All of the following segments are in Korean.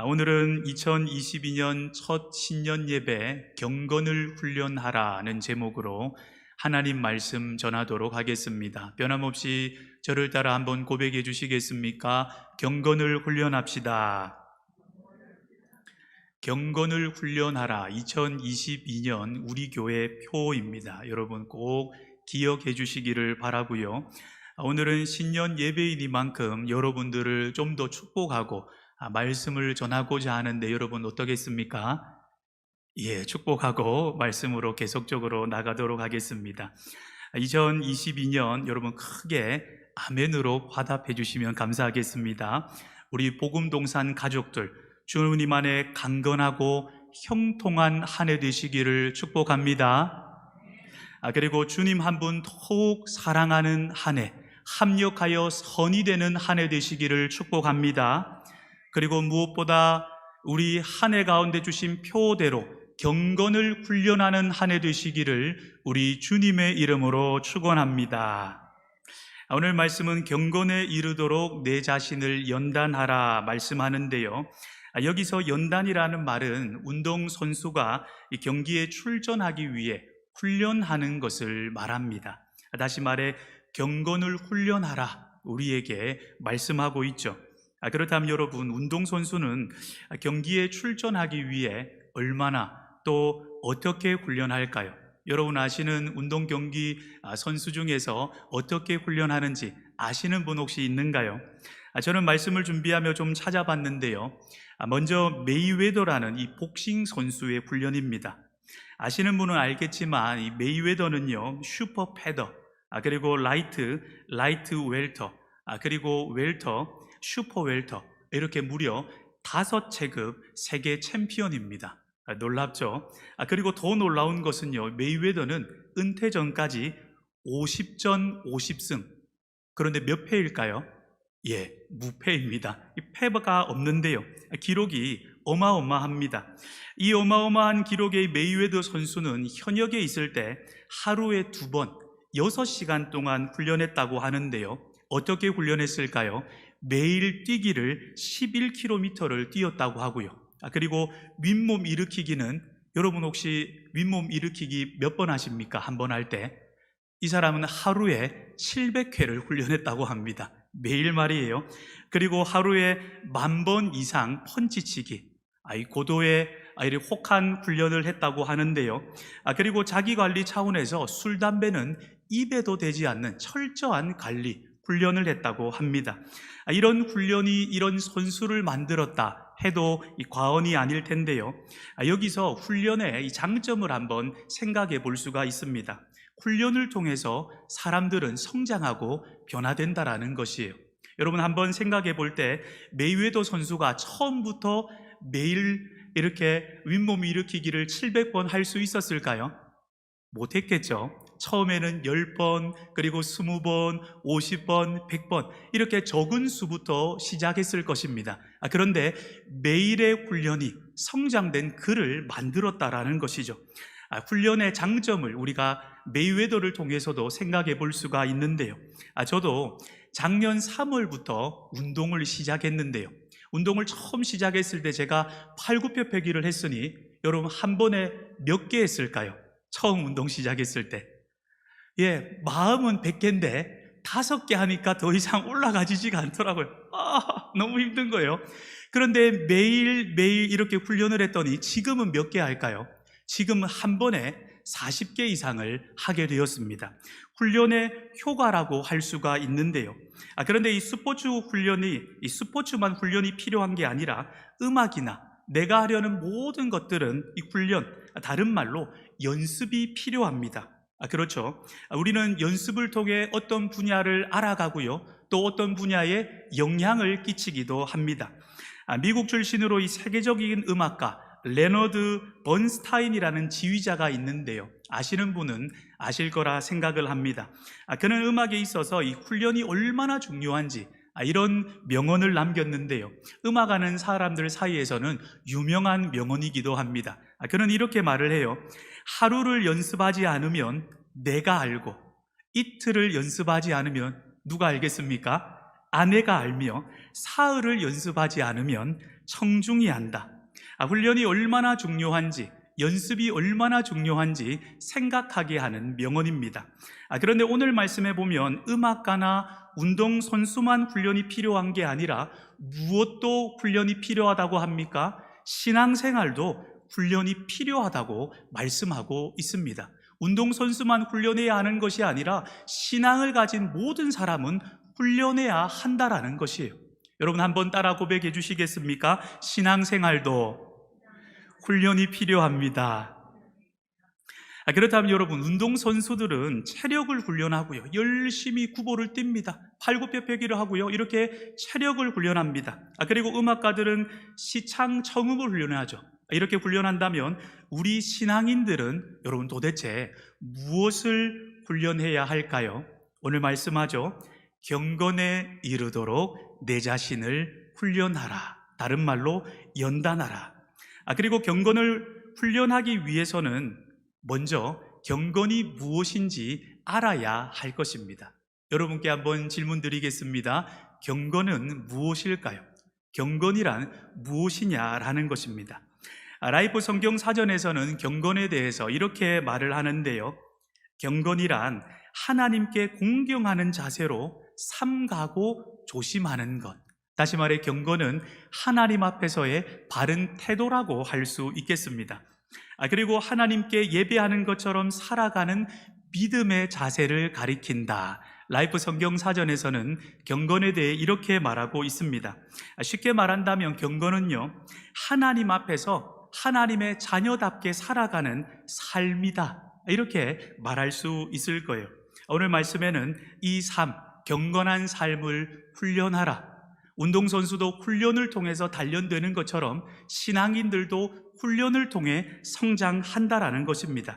오늘은 2022년 첫 신년 예배 경건을 훈련하라는 제목으로 하나님 말씀 전하도록 하겠습니다. 변함없이 저를 따라 한번 고백해 주시겠습니까? 경건을 훈련합시다. 경건을 훈련하라. 2022년 우리 교회 표입니다. 여러분 꼭 기억해 주시기를 바라고요. 오늘은 신년 예배이니만큼 여러분들을 좀 더 축복하고 말씀을 전하고자 하는데 여러분 어떠겠습니까? 축복하고 말씀으로 계속적으로 나가도록 하겠습니다. 2022년 여러분 크게 아멘으로 화답해 주시면 감사하겠습니다. 우리 복음동산 가족들 주님 안에 강건하고 형통한 한 해 되시기를 축복합니다. 그리고 주님 한 분 더욱 사랑하는 한 해, 합력하여 선이 되는 한 해 되시기를 축복합니다. 그리고 무엇보다 우리 한 해 가운데 주신 표대로 경건을 훈련하는 한 해 되시기를 우리 주님의 이름으로 축원합니다. 오늘 말씀은 경건에 이르도록 내 자신을 연단하라 말씀하는데요. 여기서 연단이라는 말은 운동선수가 경기에 출전하기 위해 훈련하는 것을 말합니다. 다시 말해 경건을 훈련하라 우리에게 말씀하고 있죠. 그렇다면 여러분 운동선수는 경기에 출전하기 위해 얼마나 또 어떻게 훈련할까요? 여러분 아시는 운동 경기 선수 중에서 어떻게 훈련하는지 아시는 분 혹시 있는가요? 저는 말씀을 준비하며 좀 찾아봤는데요. 먼저 메이웨더라는 이 복싱 선수의 훈련입니다. 아시는 분은 알겠지만 이 메이웨더는요 슈퍼 패더, 그리고 라이트 웰터, 그리고 웰터, 슈퍼 웰터 이렇게 무려 5체급 세계 챔피언입니다. 놀랍죠? 그리고 더 놀라운 것은요 메이웨더는 은퇴 전까지 50전 50승. 그런데 몇 패일까요? 무패입니다. 패가 없는데요 기록이 어마어마합니다. 이 어마어마한 기록의 메이웨더 선수는 현역에 있을 때 하루에 2번 6시간 동안 훈련했다고 하는데요 어떻게 훈련했을까요? 매일 뛰기를 11km를 뛰었다고 하고요. 그리고 윗몸 일으키기는 여러분 혹시 윗몸 일으키기 몇 번 하십니까? 한 번 할 때? 이 사람은 하루에 700회를 훈련했다고 합니다. 매일 말이에요. 그리고 하루에 10,000번 이상 펀치치기, 고도의 혹한 훈련을 했다고 하는데요. 그리고 자기관리 차원에서 술, 담배는 입에도 대지 않는 철저한 관리, 훈련을 했다고 합니다. 이런 훈련이 이런 선수를 만들었다 해도 과언이 아닐 텐데요. 여기서 훈련의 이 장점을 한번 생각해 볼 수가 있습니다. 훈련을 통해서 사람들은 성장하고 변화된다라는 것이에요. 여러분 한번 생각해 볼 때 메이웨더 선수가 처음부터 매일 이렇게 윗몸 일으키기를 700번 할 수 있었을까요? 못했겠죠. 처음에는 10번, 그리고 20번, 50번, 100번 이렇게 적은 수부터 시작했을 것입니다. 그런데 매일의 훈련이 성장된 그를 만들었다라는 것이죠. 훈련의 장점을 우리가 메이웨더를 통해서도 생각해 볼 수가 있는데요. 저도 작년 3월부터 운동을 시작했는데요. 운동을 처음 시작했을 때 제가 팔굽혀펴기를 했으니 여러분 한 번에 몇 개 했을까요? 처음 운동 시작했을 때 마음은 100개인데 5개 하니까 더 이상 올라가지지가 않더라고요. 너무 힘든 거예요. 그런데 매일 이렇게 훈련을 했더니 지금은 몇 개 할까요? 지금은 한 번에 40개 이상을 하게 되었습니다. 훈련의 효과라고 할 수가 있는데요. 그런데 이 스포츠만 훈련이 필요한 게 아니라 음악이나 내가 하려는 모든 것들은 이 훈련, 다른 말로 연습이 필요합니다. 그렇죠. 우리는 연습을 통해 어떤 분야를 알아가고요. 또 어떤 분야에 영향을 끼치기도 합니다. 미국 출신으로 이 세계적인 음악가 레너드 번스타인이라는 지휘자가 있는데요. 아시는 분은 아실 거라 생각을 합니다. 그는 음악에 있어서 이 훈련이 얼마나 중요한지 이런 명언을 남겼는데요. 음악하는 사람들 사이에서는 유명한 명언이기도 합니다. 그는 이렇게 말을 해요. 하루를 연습하지 않으면 내가 알고, 이틀을 연습하지 않으면 누가 알겠습니까? 아내가 알며, 사흘을 연습하지 않으면 청중히 한다. 훈련이 얼마나 중요한지, 연습이 얼마나 중요한지 생각하게 하는 명언입니다. 그런데 오늘 말씀해 보면 음악가나 운동선수만 훈련이 필요한 게 아니라 무엇도 훈련이 필요하다고 합니까? 신앙생활도 훈련이 필요하다고 말씀하고 있습니다. 운동선수만 훈련해야 하는 것이 아니라 신앙을 가진 모든 사람은 훈련해야 한다라는 것이에요. 여러분 한번 따라 고백해 주시겠습니까? 신앙생활도 훈련이 필요합니다. 그렇다면 여러분, 운동선수들은 체력을 훈련하고요, 열심히 구보를 띱니다. 팔굽혀펴기를 하고요, 이렇게 체력을 훈련합니다. 그리고 음악가들은 시창, 청음을 훈련하죠. 이렇게 훈련한다면 우리 신앙인들은 여러분 도대체 무엇을 훈련해야 할까요? 오늘 말씀하죠. 경건에 이르도록 내 자신을 훈련하라. 다른 말로 연단하라. 그리고 경건을 훈련하기 위해서는 먼저 경건이 무엇인지 알아야 할 것입니다. 여러분께 한번 질문 드리겠습니다. 경건은 무엇일까요? 경건이란 무엇이냐라는 것입니다. 라이프 성경 사전에서는 경건에 대해서 이렇게 말을 하는데요. 경건이란 하나님께 공경하는 자세로 삼가고 조심하는 것. 다시 말해 경건은 하나님 앞에서의 바른 태도라고 할 수 있겠습니다. 그리고 하나님께 예배하는 것처럼 살아가는 믿음의 자세를 가리킨다. 라이프 성경 사전에서는 경건에 대해 이렇게 말하고 있습니다. 쉽게 말한다면 경건은요, 하나님 앞에서 하나님의 자녀답게 살아가는 삶이다. 이렇게 말할 수 있을 거예요. 오늘 말씀에는 이 삶, 경건한 삶을 훈련하라. 운동선수도 훈련을 통해서 단련되는 것처럼 신앙인들도 훈련을 통해 성장한다라는 것입니다.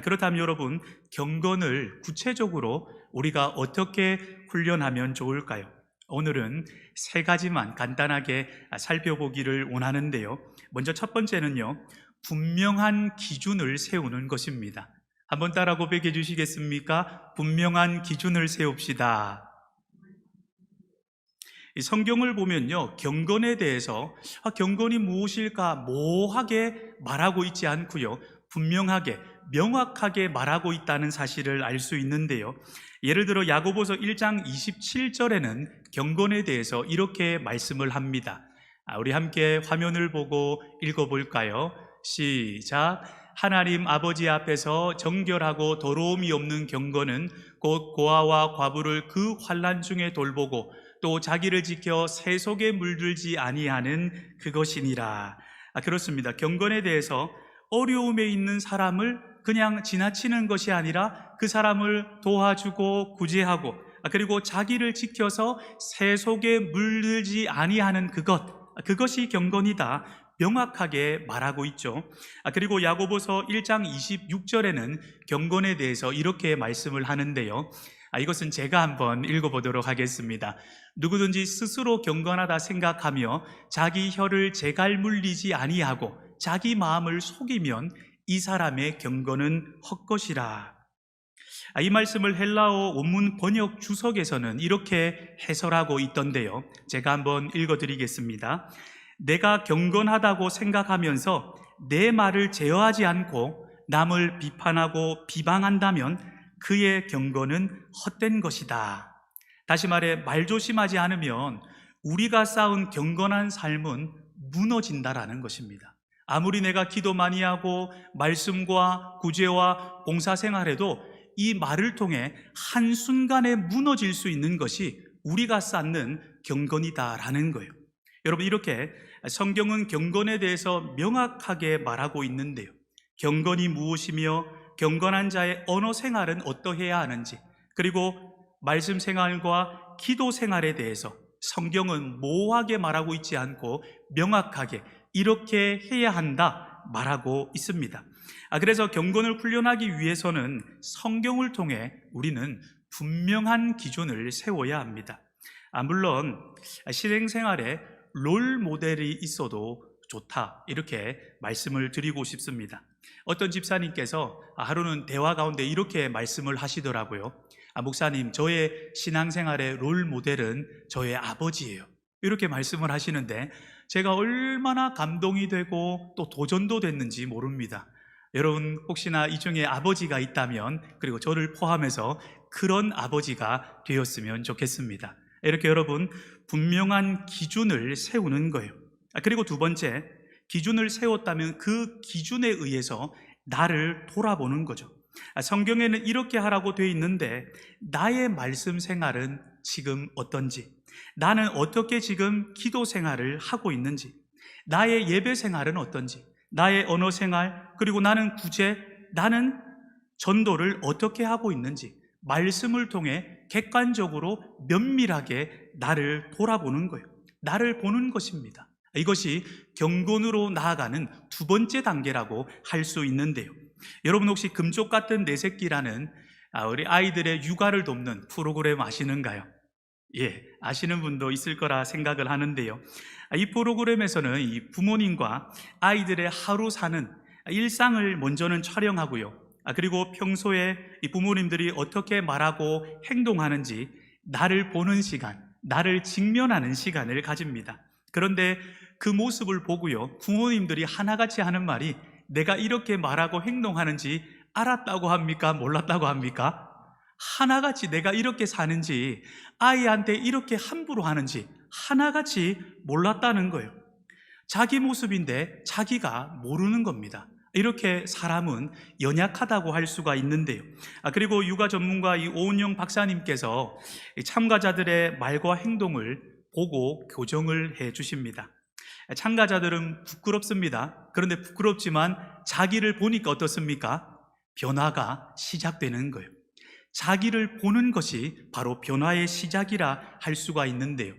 그렇다면 여러분, 경건을 구체적으로 우리가 어떻게 훈련하면 좋을까요? 오늘은 세 가지만 간단하게 살펴보기를 원하는데요. 먼저 첫 번째는요, 분명한 기준을 세우는 것입니다. 한번 따라 고백해 주시겠습니까? 분명한 기준을 세웁시다. 이 성경을 보면요, 경건에 대해서 경건이 무엇일까 모호하게 말하고 있지 않고요, 분명하게 명확하게 말하고 있다는 사실을 알 수 있는데요. 예를 들어 야고보서 1장 27절에는 경건에 대해서 이렇게 말씀을 합니다. 우리 함께 화면을 보고 읽어볼까요? 시작. 하나님 아버지 앞에서 정결하고 더러움이 없는 경건은 곧 고아와 과부를 그 환난 중에 돌보고 또 자기를 지켜 새 속에 물들지 아니하는 그것이니라. 그렇습니다. 경건에 대해서 어려움에 있는 사람을 그냥 지나치는 것이 아니라 그 사람을 도와주고 구제하고 그리고 자기를 지켜서 새 속에 물들지 아니하는 그것이 경건이다. 명확하게 말하고 있죠. 그리고 야고보서 1장 26절에는 경건에 대해서 이렇게 말씀을 하는데요. 이것은 제가 한번 읽어보도록 하겠습니다. 누구든지 스스로 경건하다 생각하며 자기 혀를 제갈 물리지 아니하고 자기 마음을 속이면 이 사람의 경건은 헛것이라. 이 말씀을 헬라어 원문 번역 주석에서는 이렇게 해설하고 있던데요. 제가 한번 읽어드리겠습니다. 내가 경건하다고 생각하면서 내 말을 제어하지 않고 남을 비판하고 비방한다면 그의 경건은 헛된 것이다. 다시 말해 말조심하지 않으면 우리가 쌓은 경건한 삶은 무너진다라는 것입니다. 아무리 내가 기도 많이 하고 말씀과 구제와 봉사생활해도 이 말을 통해 한순간에 무너질 수 있는 것이 우리가 쌓는 경건이다라는 거예요. 여러분, 이렇게 성경은 경건에 대해서 명확하게 말하고 있는데요. 경건이 무엇이며 경건한 자의 언어 생활은 어떠해야 하는지, 그리고 말씀 생활과 기도 생활에 대해서 성경은 모호하게 말하고 있지 않고 명확하게 이렇게 해야 한다 말하고 있습니다. 그래서 경건을 훈련하기 위해서는 성경을 통해 우리는 분명한 기준을 세워야 합니다. 물론 실행생활에 롤 모델이 있어도 좋다, 이렇게 말씀을 드리고 싶습니다. 어떤 집사님께서 하루는 대화 가운데 이렇게 말씀을 하시더라고요. 목사님, 저의 신앙생활의 롤 모델은 저의 아버지예요. 이렇게 말씀을 하시는데 제가 얼마나 감동이 되고 또 도전도 됐는지 모릅니다. 여러분 혹시나 이 중에 아버지가 있다면, 그리고 저를 포함해서 그런 아버지가 되었으면 좋겠습니다. 이렇게 여러분 분명한 기준을 세우는 거예요. 그리고 두 번째, 기준을 세웠다면 그 기준에 의해서 나를 돌아보는 거죠. 성경에는 이렇게 하라고 되어 있는데 나의 말씀 생활은 지금 어떤지, 나는 어떻게 지금 기도 생활을 하고 있는지, 나의 예배 생활은 어떤지, 나의 언어 생활, 그리고 나는 전도를 어떻게 하고 있는지 말씀을 통해 객관적으로 면밀하게 나를 돌아보는 거예요. 나를 보는 것입니다. 이것이 경건으로 나아가는 두 번째 단계라고 할 수 있는데요. 여러분 혹시 금쪽 같은 내 새끼라는 우리 아이들의 육아를 돕는 프로그램 아시는가요? 예, 아시는 분도 있을 거라 생각을 하는데요. 이 프로그램에서는 이 부모님과 아이들의 하루 사는 일상을 먼저는 촬영하고요. 그리고 평소에 이 부모님들이 어떻게 말하고 행동하는지 나를 보는 시간, 나를 직면하는 시간을 가집니다. 그런데 그 모습을 보고요, 부모님들이 하나같이 하는 말이 내가 이렇게 말하고 행동하는지 알았다고 합니까? 몰랐다고 합니까? 하나같이 내가 이렇게 사는지, 아이한테 이렇게 함부로 하는지 하나같이 몰랐다는 거예요. 자기 모습인데 자기가 모르는 겁니다. 이렇게 사람은 연약하다고 할 수가 있는데요. 그리고 육아 전문가 이 오은영 박사님께서 참가자들의 말과 행동을 보고 교정을 해 주십니다. 참가자들은 부끄럽습니다. 그런데 부끄럽지만 자기를 보니까 어떻습니까? 변화가 시작되는 거예요. 자기를 보는 것이 바로 변화의 시작이라 할 수가 있는데요.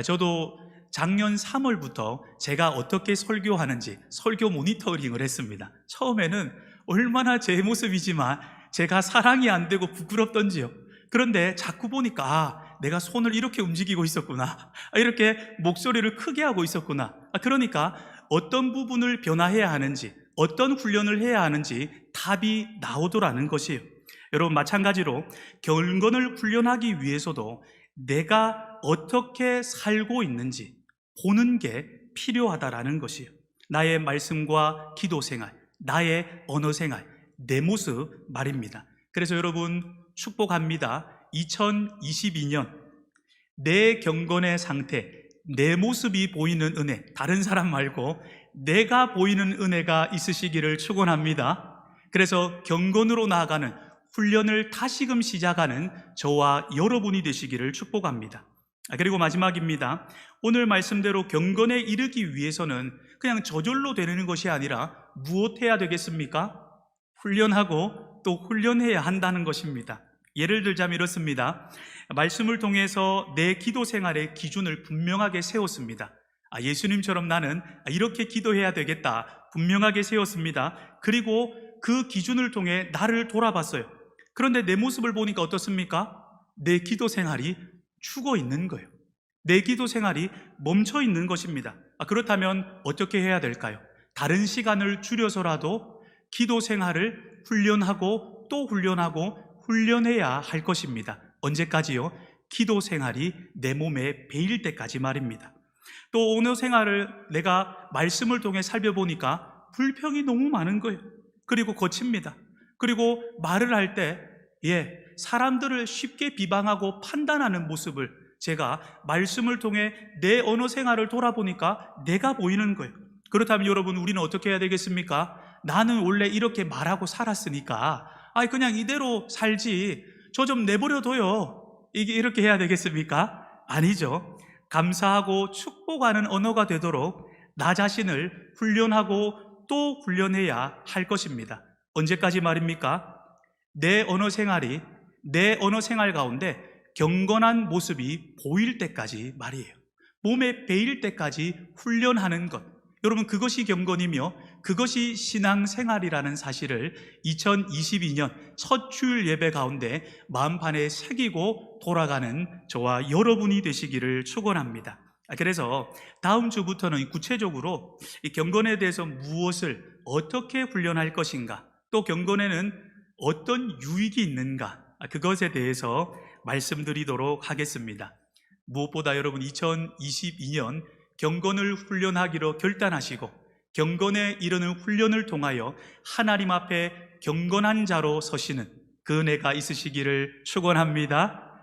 저도 작년 3월부터 제가 어떻게 설교하는지 설교 모니터링을 했습니다. 처음에는 얼마나 제 모습이지만 제가 사랑이 안 되고 부끄럽던지요. 그런데 자꾸 보니까 내가 손을 이렇게 움직이고 있었구나, 이렇게 목소리를 크게 하고 있었구나. 그러니까 어떤 부분을 변화해야 하는지, 어떤 훈련을 해야 하는지 답이 나오더라는 것이에요. 여러분 마찬가지로 경건을 훈련하기 위해서도 내가 어떻게 살고 있는지 보는 게 필요하다라는 것이에요. 나의 말씀과 기도 생활, 나의 언어 생활, 내 모습 말입니다. 그래서 여러분 축복합니다. 2022년 내 경건의 상태, 내 모습이 보이는 은혜, 다른 사람 말고 내가 보이는 은혜가 있으시기를 축원합니다. 그래서 경건으로 나아가는 훈련을 다시금 시작하는 저와 여러분이 되시기를 축복합니다. 그리고 마지막입니다. 오늘 말씀대로 경건에 이르기 위해서는 그냥 저절로 되는 것이 아니라 무엇 해야 되겠습니까? 훈련하고 또 훈련해야 한다는 것입니다. 예를 들자면 이렇습니다. 말씀을 통해서 내 기도 생활의 기준을 분명하게 세웠습니다. 예수님처럼 나는 이렇게 기도해야 되겠다 분명하게 세웠습니다. 그리고 그 기준을 통해 나를 돌아봤어요. 그런데 내 모습을 보니까 어떻습니까? 내 기도 생활이 죽어 있는 거예요. 내 기도 생활이 멈춰 있는 것입니다. 그렇다면 어떻게 해야 될까요? 다른 시간을 줄여서라도 기도 생활을 훈련하고 또 훈련하고 훈련해야 할 것입니다. 언제까지요? 기도 생활이 내 몸에 배일 때까지 말입니다. 또 언어 생활을 내가 말씀을 통해 살펴보니까 불평이 너무 많은 거예요. 그리고 거칩니다. 그리고 말을 할 때 사람들을 쉽게 비방하고 판단하는 모습을 제가 말씀을 통해 내 언어 생활을 돌아보니까 내가 보이는 거예요. 그렇다면 여러분 우리는 어떻게 해야 되겠습니까? 나는 원래 이렇게 말하고 살았으니까 그냥 이대로 살지, 저 좀 내버려둬요, 이렇게 해야 되겠습니까? 아니죠. 감사하고 축복하는 언어가 되도록 나 자신을 훈련하고 또 훈련해야 할 것입니다. 언제까지 말입니까? 내 언어 생활 가운데 경건한 모습이 보일 때까지 말이에요. 몸에 배일 때까지 훈련하는 것, 여러분 그것이 경건이며 그것이 신앙생활이라는 사실을 2022년 첫 주일 예배 가운데 마음판에 새기고 돌아가는 저와 여러분이 되시기를 축원합니다. 그래서 다음 주부터는 구체적으로 이 경건에 대해서 무엇을 어떻게 훈련할 것인가, 또 경건에는 어떤 유익이 있는가, 그것에 대해서 말씀드리도록 하겠습니다. 무엇보다 여러분 2022년 경건을 훈련하기로 결단하시고 경건에 이르는 훈련을 통하여 하나님 앞에 경건한 자로 서시는 그 은혜가 있으시기를 축원합니다.